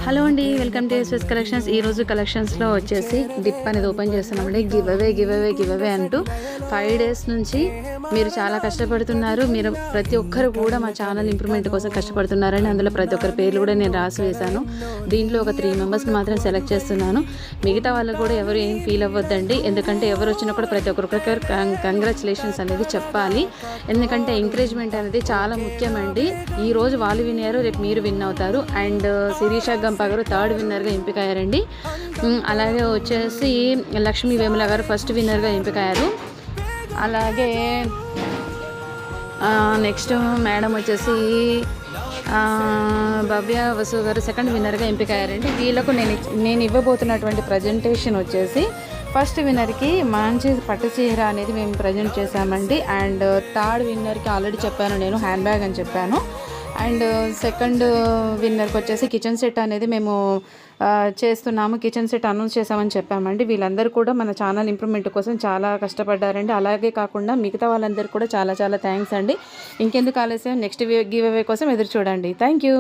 Hello అండి, welcome to SS collections. ఈరోజు కలెక్షన్స్లో వచ్చేసి డిప్ అనేది ఓపెన్ చేస్తున్నామండి. గివ్ అవే అంటూ 5 days నుంచి మీరు చాలా కష్టపడుతున్నారు. మీరు ప్రతి ఒక్కరు కూడా మా ఛానల్ ఇంప్రూవ్మెంట్ కోసం కష్టపడుతున్నారని అందులో ప్రతి ఒక్కరి పేర్లు కూడా నేను రాసి వేశాను. దీంట్లో ఒక 3 members మాత్రం సెలెక్ట్ చేస్తున్నాను. మిగతా వాళ్ళు కూడా ఎవరు ఏం ఫీల్ అవ్వద్దండి, ఎందుకంటే ఎవరు వచ్చినా కూడా ప్రతి ఒక్కరికి కంగ్రాచులేషన్స్ అనేది చెప్పాలి. ఎందుకంటే ఎంకరేజ్మెంట్ అనేది చాలా ముఖ్యమండి. ఈరోజు వాళ్ళు విన్ అయ్యారు, రేపు మీరు విన్ అవుతారు. అండ్ శిరీష గంప గారు 3rd విన్నర్గా ఎంపికయ్యారండి. అలాగే వచ్చేసి లక్ష్మీ వేముల గారు 1st విన్నర్గా ఎంపికయ్యారు. అలాగే నెక్స్ట్ మేడం వచ్చేసి భవ్య వసు గారు 2nd విన్నర్గా ఎంపికయ్యారండి. వీళ్ళకు నేను ఇవ్వబోతున్నటువంటి ప్రజెంటేషన్ వచ్చేసి 1st విన్నర్కి మంచి పట్టు చీర అనేది మేము ప్రజెంట్ చేశామండి. అండ్ 3rd విన్నర్కి ఆల్రెడీ చెప్పాను, నేను హ్యాండ్ బ్యాగ్ అని చెప్పాను. అండ్ 2nd విన్నర్కి వచ్చేసి కిచెన్ సెట్ అనేది మేము చేస్తున్నాము, కిచెన్ సెట్ అనౌన్స్ చేసామని చెప్పామండి. వీళ్ళందరూ కూడా మన ఛానల్ ఇంప్రూవ్మెంట్ కోసం చాలా కష్టపడ్డారండి. అలాగే కాకుండా మిగతా వాళ్ళందరూ కూడా చాలా థ్యాంక్స్ అండి. ఇంకెందుకు ఆలస్యం, నెక్స్ట్ గివ్ అవే కోసం ఎదురు చూడండి. Thank you.